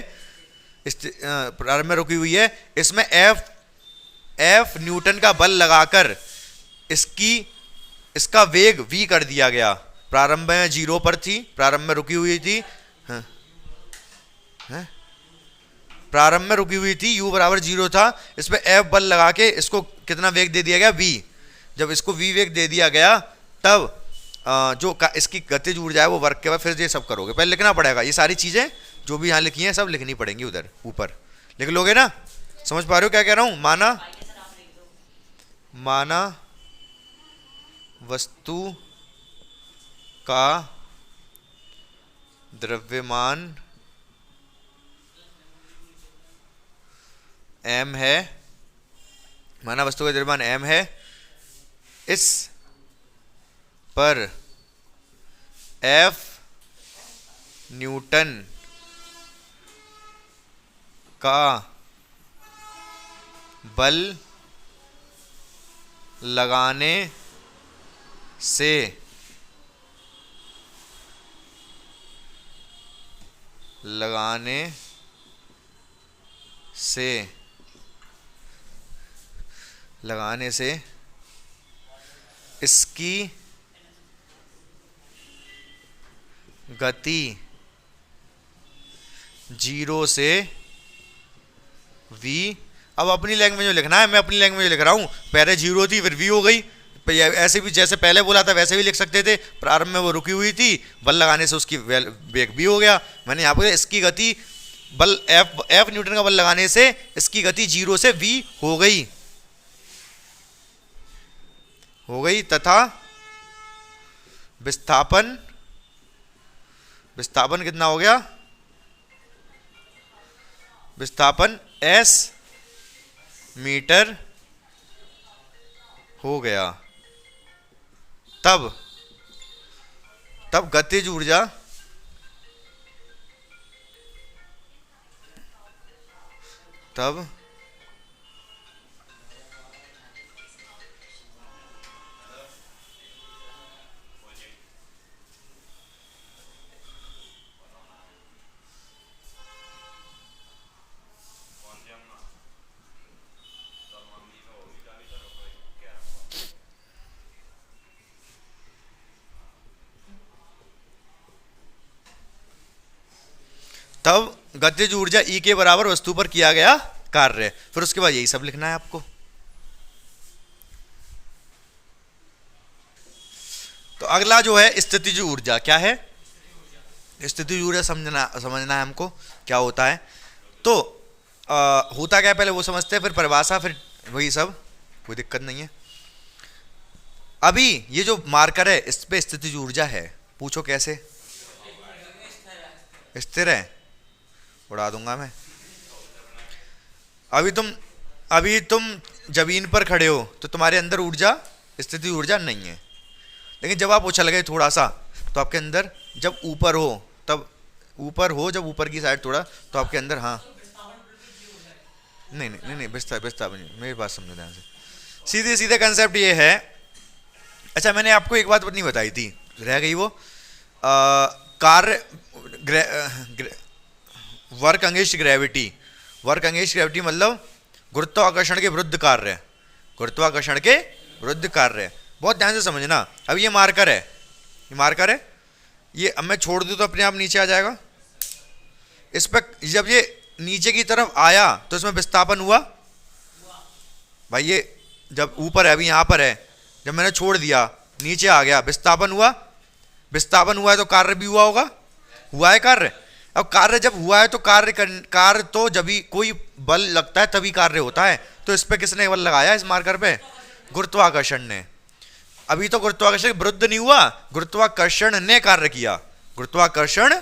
प्रारंभ में रुकी हुई है, इसमें F न्यूटन का बल लगाकर इसका वेग v कर दिया गया। प्रारंभ में 0 पर थी, प्रारंभ में रुकी हुई थी, प्रारंभ में रुकी हुई थी, u = 0 था, इसमें F बल लगा के इसको कितना वेग दे दिया गया, v। जब इसको v वेग दे दिया गया तब जो इसकी गतिज ऊर्जा है वो वर्क के बाद फिर ये सब करोगे। पहले लिखना पड़ेगा, ये सारी चीजें जो भी यहाँ लिखी हैं सब लिखनी पड़ेंगी, उधर ऊपर लिख लोगे ना। समझ पा रहे हो क्या कह रहा हूं। माना वस्तु का द्रव्यमान m है, माना वस्तु का द्रव्यमान m है, इस पर F न्यूटन का बल लगाने से इसकी गति 0 से v। अब अपनी लैंग्वेज में लिखना है, मैं अपनी लैंग्वेज में लिख रहा हूं। पहले 0 थी फिर v हो गई, ऐसे भी जैसे पहले बोला था वैसे भी लिख सकते थे। प्रारंभ में वो रुकी हुई थी, बल लगाने से उसकी वेग भी हो गया। मैंने यहाँ पर इसकी गति बल F न्यूटन का बल लगाने से इसकी गति 0 से v हो गई तथा विस्थापन कितना हो गया, विस्थापन s मीटर हो गया। तब गतिज ऊर्जा गतिज ऊर्जा E के बराबर वस्तु पर किया गया कार्य। फिर उसके बाद यही सब लिखना है आपको। तो अगला जो है स्थितिज ऊर्जा, क्या है, स्थितिज ऊर्जा समझना है हमको क्या होता है। तो होता क्या है पहले वो समझते हैं, फिर परिभाषा, फिर वही सब, कोई दिक्कत नहीं है। अभी ये जो मार्कर है इस पे स्थितिज ऊर्जा है, पूछो कैसे, स्थिर है, उड़ा दूंगा मैं। अभी तुम जमीन पर खड़े हो तो तुम्हारे अंदर ऊर्जा, स्थितिज ऊर्जा नहीं है, लेकिन जब आप उछल गए थोड़ा सा तो आपके अंदर जब ऊपर हो तब, ऊपर हो जब ऊपर की साइड थोड़ा, तो आपके अंदर, हाँ नहीं नहीं नहीं नहीं, विस्थापन नहीं, मेरी बात समझो ध्यान से। सीधे सीधे कंसेप्ट ये है। अच्छा मैंने आपको एक बात नहीं बताई थी, रह गई वो, कार्य work against gravity. Work against gravity मतलब गुरुत्वाकर्षण के विरुद्ध कार्य, गुरुत्वाकर्षण के विरुद्ध कार्य। बहुत ध्यान से समझना। अब ये मार्कर है, ये मार्कर है, ये अब मैं छोड़ दूँ तो अपने आप नीचे आ जाएगा। इस पर जब ये नीचे की तरफ आया तो इसमें विस्थापन हुआ भाई, ये जब ऊपर है, अभी यहाँ पर है, जब मैंने छोड़ दिया नीचे आ गया, विस्थापन हुआ। विस्थापन हुआ है तो कार्य भी हुआ होगा, हुआ है कार्य। अब कार्य जब हुआ है तो कार्य तो जब भी कोई बल लगता है तभी कार्य होता है। तो इस पे किसने बल लगाया, इस मार्कर पे? गुरुत्वाकर्षण ने। अभी तो गुरुत्वाकर्षण के विरुद्ध नहीं हुआ, गुरुत्वाकर्षण ने कार्य किया, गुरुत्वाकर्षण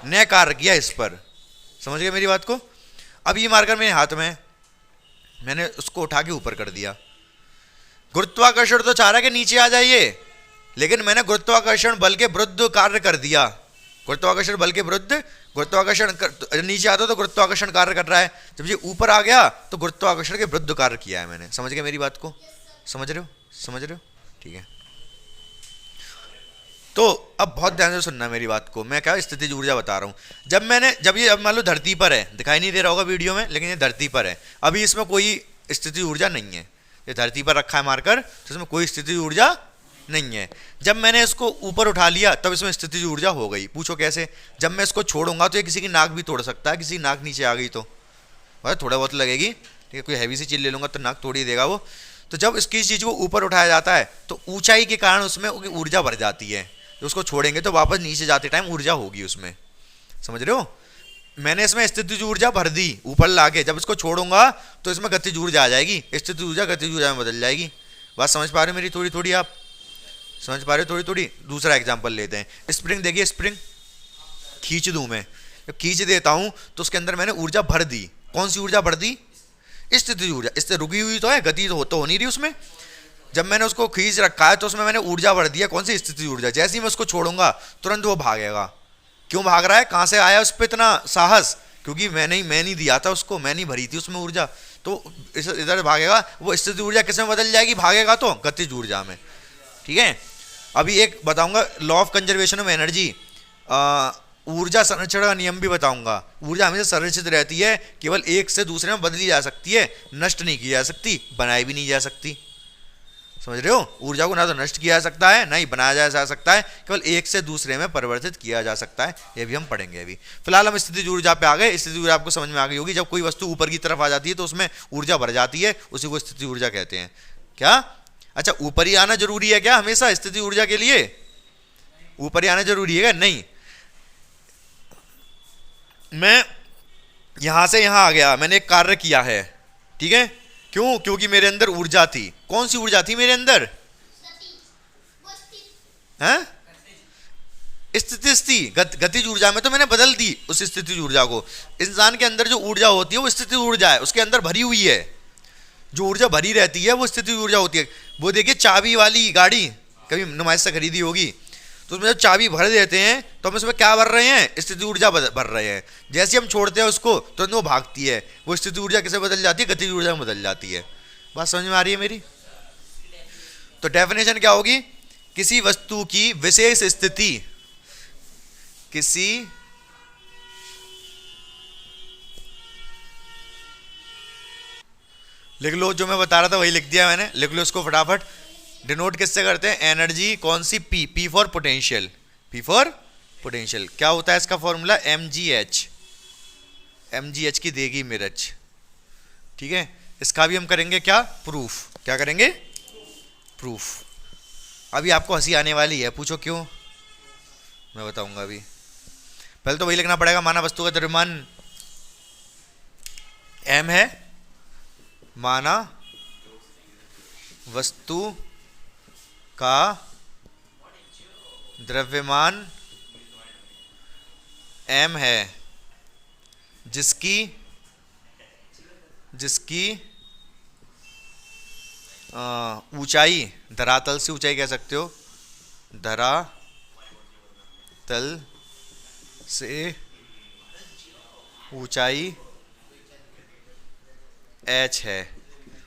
ने कार्य किया इस पर। समझ गए मेरी बात को? अब ये मार्कर मेरे हाथ में, मैंने उसको उठा के ऊपर कर दिया। गुरुत्वाकर्षण तो चाह रहा है कि नीचे आ जाइए, लेकिन मैंने गुरुत्वाकर्षण बल के विरुद्ध कार्य कर दिया। गुरुत्वाकर्षण बल के विरुद्ध, नीचे आता तो गुरुत्वाकर्षण कार्य कर रहा है, जब ये ऊपर आ गया तो गुरुत्वाकर्षण के विरुद्ध कार्य किया है मैंने। समझ गए मेरी बात को? समझ रहे हो? समझ रहे हो? ठीक है। तो अब बहुत ध्यान से सुनना मेरी बात को, मैं क्या स्थितिज ऊर्जा बता रहा हूँ। जब ये अब मान लो धरती पर है, दिखाई नहीं दे रहा होगा वीडियो में, लेकिन ये धरती पर है, अभी इसमें कोई स्थितिज ऊर्जा नहीं है। ये धरती पर रखा है मार्कर, तो इसमें कोई स्थितिज ऊर्जा नहीं है। जब मैंने इसको ऊपर उठा लिया तब इसमें स्थितिज ऊर्जा हो गई। पूछो कैसे? जब मैं इसको छोड़ूंगा तो ये किसी की नाक भी तोड़ सकता है, किसी की नाक नीचे आ गई तो थोड़ा बहुत लगेगी, ठीक है। कोई हैवी सी चीज ले लूंगा तो नाक तोड़ ही देगा वो। तो जब इसकी चीज को ऊपर उठाया जाता है तो ऊंचाई के कारण उसमें ऊर्जा बढ़ जाती है। तो उसको छोड़ेंगे तो वापस नीचे जाते टाइम ऊर्जा होगी उसमें। समझ रहे हो? मैंने इसमें स्थितिज ऊर्जा भर दी ऊपर लाके, जब इसको छोड़ूंगा तो इसमें गतिज ऊर्जा आ जाएगी, स्थितिज ऊर्जा गतिज ऊर्जा में बदल जाएगी। बात समझ पा रहे हो मेरी? थोड़ी थोड़ी आप समझ पा रहे हो? थोड़ी थोड़ी। दूसरा एग्जांपल लेते हैं। स्प्रिंग देखिए, स्प्रिंग खींच दूं मैं, जब खींच देता हूं तो उसके अंदर मैंने ऊर्जा भर दी। कौन सी ऊर्जा भर दी? स्थितिज ऊर्जा। इससे रुकी हुई तो है, गति तो हो नहीं रही उसमें। जब मैंने उसको खींच रखा है तो उसमें मैंने ऊर्जा भर दी है। कौन सी? स्थितिज ऊर्जा। जैसे ही मैं उसको छोड़ूंगा तुरंत वो भागेगा। क्यों भाग रहा है? कहाँ से आया उस पर इतना साहस? क्योंकि मैं नहीं दिया था उसको, मैं नहीं भरी थी उसमें ऊर्जा, तो इधर भागेगा। वो स्थितिज ऊर्जा किस में बदल जाएगी? भागेगा तो गतिज ऊर्जा में। ठीक है। अभी एक बताऊंगा, law of conservation of energy, ऊर्जा संरक्षण का नियम भी बताऊंगा। ऊर्जा हमेशा संरक्षित रहती है, केवल एक से दूसरे में बदली जा सकती है, नष्ट नहीं की जा सकती, बनाई भी नहीं जा सकती। समझ रहे हो? ऊर्जा को ना तो नष्ट किया जा सकता है, ना ही बनाया जा सकता है, केवल एक से दूसरे में परिवर्तित किया जा सकता है। ये भी हम पढ़ेंगे। अभी फिलहाल हम स्थितिज ऊर्जा पे आ गए। स्थितिज ऊर्जा आपको समझ में आ गई होगी। जब कोई वस्तु ऊपर की तरफ आ जाती है तो उसमें ऊर्जा भर जाती है, उसी को स्थितिज ऊर्जा कहते हैं। क्या? अच्छा, ऊपर ही आना जरूरी है क्या हमेशा स्थितिज ऊर्जा के लिए? ऊपर ही आना जरूरी है क्या? नहीं। मैं यहां से यहां आ गया, मैंने एक कार्य किया है, ठीक है। क्यों? क्योंकि मेरे अंदर ऊर्जा थी। कौन सी ऊर्जा थी मेरे अंदर? हैं? स्थितिज थी। गतिज ऊर्जा में तो मैंने बदल दी उस स्थितिज ऊर्जा को। इंसान के अंदर जो ऊर्जा होती है वो स्थितिज ऊर्जा है, उसके अंदर भरी हुई है। जो ऊर्जा भरी रहती है वो स्थितिज ऊर्जा होती है। वो देखिए चाबी वाली गाड़ी, कभी नुमाइश से खरीदी होगी, तो उसमें जब चाबी भर देते हैं तो हम उसमें क्या भर रहे हैं? स्थितिज ऊर्जा भर रहे हैं। जैसे हम छोड़ते हैं उसको तो वो भागती है, वो स्थितिज ऊर्जा किसे बदल जाती है? गतिज ऊर्जा में बदल जाती है। बात समझ में आ रही है मेरी? तो डेफिनेशन क्या होगी? किसी वस्तु की विशेष स्थिति, किसी लिख लो, जो मैं बता रहा था वही लिख दिया मैंने, लिख लो इसको फटाफट। डिनोट किससे करते हैं? एनर्जी। कौन सी? P. P for potential. P for potential. क्या होता है इसका फॉर्मूला? mgh। mgh की देगी मिर्च, ठीक है। इसका भी हम करेंगे क्या? प्रूफ। क्या करेंगे? प्रूफ। अभी आपको हंसी आने वाली है, पूछो क्यों? मैं बताऊंगा अभी। पहले तो वही लिखना पड़ेगा, माना वस्तु का द्रव्यमान m है, माना वस्तु का द्रव्यमान m है, जिसकी ऊंचाई, धरातल से ऊंचाई कह सकते हो, धरातल तल से ऊंचाई h है,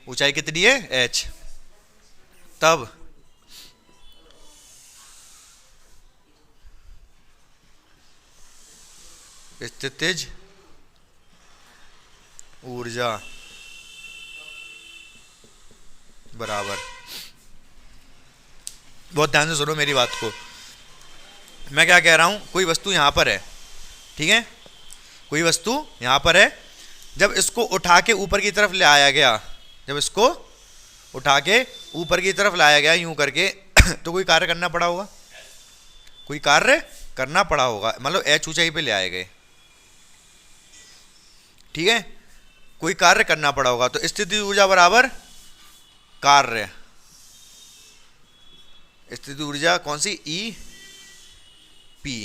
ऊंचाई कितनी है h, तब स्थितिज ऊर्जा बराबर, बहुत ध्यान से सुनो मेरी बात को, मैं क्या कह रहा हूं, कोई वस्तु यहां पर है, ठीक है, कोई वस्तु यहां पर है, जब इसको उठा के ऊपर की तरफ ले आया गया, जब इसको उठा के ऊपर की तरफ लाया गया यूं करके तो कोई कार्य करना पड़ा होगा, कोई कार्य करना पड़ा होगा, मतलब h ऊंचाई पे ले आए गए, ठीक है, कोई कार्य करना पड़ा होगा, तो स्थिति ऊर्जा बराबर कार्य, स्थिति ऊर्जा कौन सी, ई पी,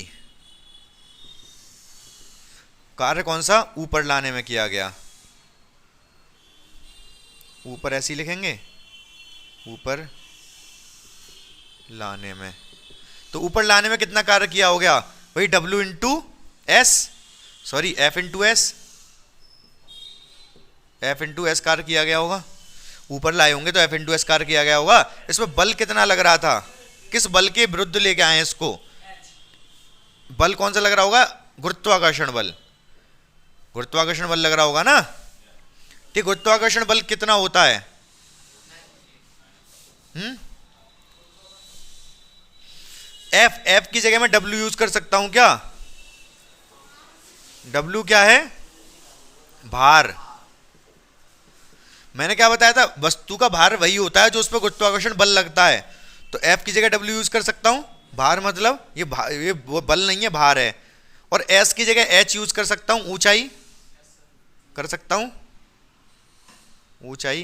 कार्य कौन सा, ऊपर लाने में किया गया, ऊपर ऐसे ही लिखेंगे, ऊपर लाने में, तो ऊपर लाने में कितना कार्य किया हो गया, वही W into S, sorry F into S, F into S कार्य किया गया होगा, ऊपर लाए होंगे तो F इंटू एस कार्य किया गया होगा। इसमें बल कितना लग रहा था, किस बल के विरुद्ध लेके आए हैं इसको, बल कौन सा लग रहा होगा, गुरुत्वाकर्षण बल, गुरुत्वाकर्षण बल लग रहा होगा ना, ठीक, गुरुत्वाकर्षण बल कितना होता है, F की जगह मैं W यूज कर सकता हूं क्या, W क्या है, भार, मैंने क्या बताया था, वस्तु का भार वही होता है जो उस पर गुरुत्वाकर्षण बल लगता है, तो F की जगह W यूज कर सकता हूं, भार मतलब ये वो बल नहीं है, भार है, और S की जगह H यूज कर सकता हूं, ऊंचाई कर सकता हूं, ऊंचाई,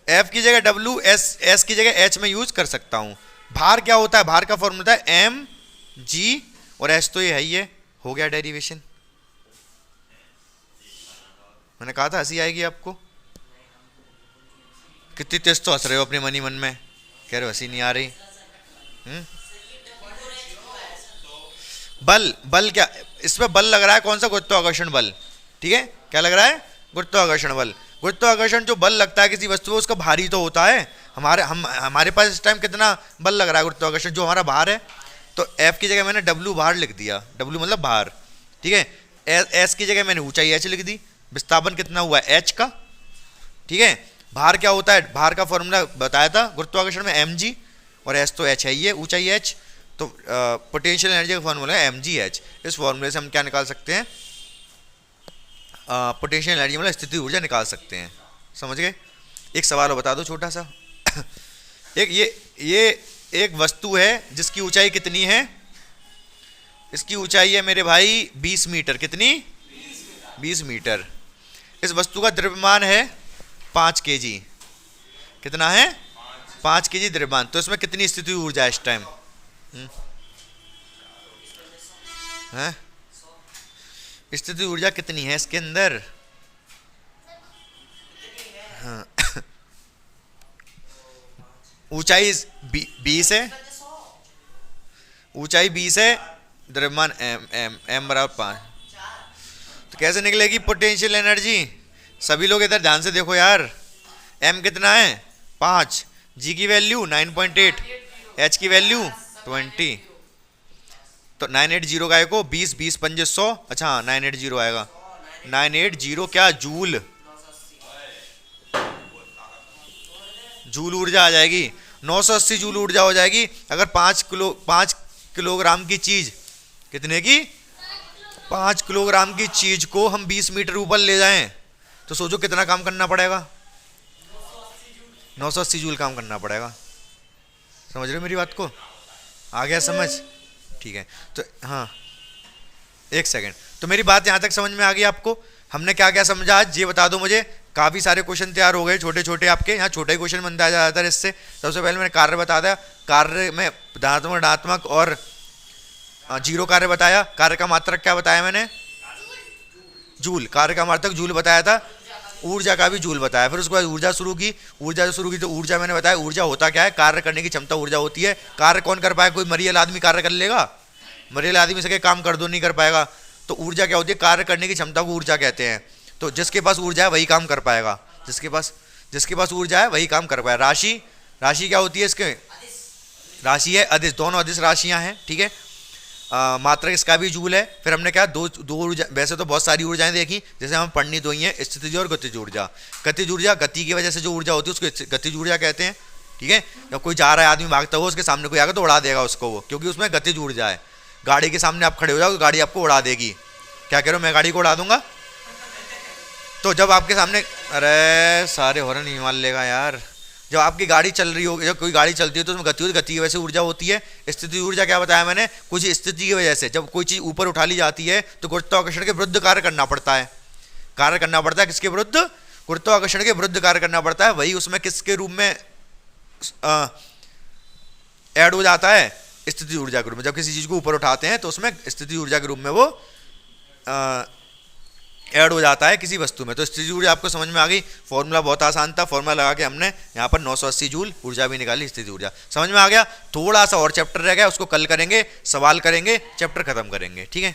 F की जगह W, S की जगह H में यूज कर सकता हूं, भार क्या होता है, भार का फॉर्मूला है mg, और H तो ये है ही है, हो गया डेरिवेशन, मैंने कहा था हंसी आएगी आपको, कितनी तेज तो हंस रहे हो अपने मन ही मन में, कह रहे हो हंसी नहीं आ रही, बल, बल क्या, इसमें बल लग रहा है कौन सा, गुरुत्वाकर्षण बल, ठीक है, क्या लग रहा है, गुरुत्वाकर्षण बल, गुरुत्वाकर्षण जो बल लगता है किसी वस्तु पर उसका भारी तो होता है, हमारे पास इस टाइम कितना बल लग रहा है गुरुत्वाकर्षण, जो हमारा भार है, तो F की जगह मैंने W भार लिख दिया, W मतलब भार, ठीक है, S की जगह मैंने ऊंचाई H लिख दी, विस्थापन कितना हुआ है H का, ठीक है, भार क्या होता है, भार का फॉर्मूला बताया था गुरुत्वाकर्षण में mg, और H तो H है ही है, ऊंचाई H, तो पोटेंशियल एनर्जी का फॉर्मूला है mgh, इस फॉर्मूले से हम क्या निकाल सकते हैं, पोटेंशियल एनर्जी मतलब स्थिति ऊर्जा निकाल सकते हैं, समझ गए। एक सवाल और बता दो छोटा सा एक ये एक वस्तु है जिसकी ऊंचाई कितनी है, इसकी ऊंचाई है मेरे भाई 20 मीटर, कितनी 20 मीटर, इस वस्तु का द्रव्यमान है 5 kg, कितना है 5 kg द्रव्यमान, तो इसमें कितनी स्थिति ऊर्जा है इस टाइम, है स्थिति ऊर्जा कितनी है इसके अंदर, हाँ ऊंचाई 20 है, ऊंचाई 20 है, द्रव्यमान m बराबर 5, तो कैसे निकलेगी पोटेंशियल एनर्जी, सभी लोग इधर ध्यान से देखो यार, m कितना है 5, g की वैल्यू 9.8, h की वैल्यू 20, तो 980 का को 20 20 5 100, अच्छा हाँ 980 आएगा, 980 क्या जूल, जूल ऊर्जा आ जाएगी, 980 जूल ऊर्जा हो जाएगी। अगर 5 किलोग्राम की चीज, कितने की 5 किलोग्राम की चीज को हम 20 मीटर ऊपर ले जाएं तो सोचो कितना काम करना पड़ेगा, 980 जूल काम करना पड़ेगा, समझ रहे हो मेरी बात को, आ गया समझ, ठीक है, तो हाँ एक सेकंड, तो मेरी बात यहाँ तक समझ में आ गई आपको, हमने क्या क्या समझा आज ये बता दो मुझे, काफ़ी सारे क्वेश्चन तैयार हो गए छोटे छोटे आपके, यहाँ छोटे ही क्वेश्चन बनता है ज़्यादातर इससे। सबसे पहले मैंने कार्य बता दिया, कार्य में धनात्मक ऋणात्मक और जीरो कार्य बताया, कार्य का मात्रक क्या बताया मैंने, जूल, कार्य का मात्रक जूल बताया था, ऊर्जा का भी जूल बताया। फिर उसके बाद ऊर्जा शुरू की, ऊर्जा शुरू की तो ऊर्जा मैंने बताया ऊर्जा होता क्या है, कार्य करने की क्षमता ऊर्जा होती है। कार्य कौन कर पाएगा, कोई मरियल आदमी कार्य कर लेगा, मरियल आदमी से काम कर दो नहीं कर पाएगा। तो ऊर्जा क्या होती है, कार्य करने की क्षमता को ऊर्जा कहते हैं। तो जिसके पास ऊर्जा है वही काम कर पाएगा, जिसके पास ऊर्जा है वही काम कर पाएगा। राशि, राशि क्या होती है इसके, राशि है अदिश, दोनों अदिश राशियां हैं, ठीक है। मात्रक इसका भी जूल है। फिर हमने क्या दो ऊर्जा, वैसे तो बहुत सारी ऊर्जाएं देखी, जैसे हम पढ़नी तो ही है, स्थितिज और गतिज ऊर्जा। गतिज ऊर्जा गति की वजह से जो ऊर्जा होती है उसको गतिज ऊर्जा कहते हैं, ठीक है। जब कोई जा रहा है आदमी भागता हुआ, उसके सामने कोई आएगा तो उड़ा देगा उसको वो, क्योंकि उसमें गतिज ऊर्जा है। गाड़ी के सामने आप खड़े हो जाओ तो गाड़ी आपको उड़ा देगी। क्या कह रहे हो, मैं गाड़ी को उड़ा दूंगा। तो जब आपके सामने, अरे सारे हॉर्न नहीं मान लेगा यार, जब आपकी गाड़ी चल रही होगी, जब कोई गाड़ी चलती है तो उसमें गति होती है, गति की वजह से ऊर्जा होती है। स्थिति ऊर्जा क्या बताया मैंने, कुछ स्थिति की वजह से जब कोई चीज़ ऊपर उठा ली जाती है तो गुरुत्वाकर्षण के विरुद्ध कार्य करना पड़ता है, कार्य करना पड़ता है किसके विरुद्ध, गुरुत्वाकर्षण के विरुद्ध कार्य करना पड़ता है। वही उसमें किसके रूप में ऐड हो जाता है, स्थिति ऊर्जा के रूप में। जब किसी चीज़ को ऊपर उठाते हैं तो उसमें स्थिति ऊर्जा के रूप में वो ऐड हो जाता है किसी वस्तु में। तो स्थिति ऊर्जा आपको समझ में आ गई। फॉर्मूला बहुत आसान था, फॉर्मूला लगा के हमने यहाँ पर 980 जूल ऊर्जा भी निकाली, स्थिति ऊर्जा समझ में आ गया। थोड़ा सा और चैप्टर रह गया, उसको कल करेंगे, सवाल करेंगे, चैप्टर खत्म करेंगे, ठीक है।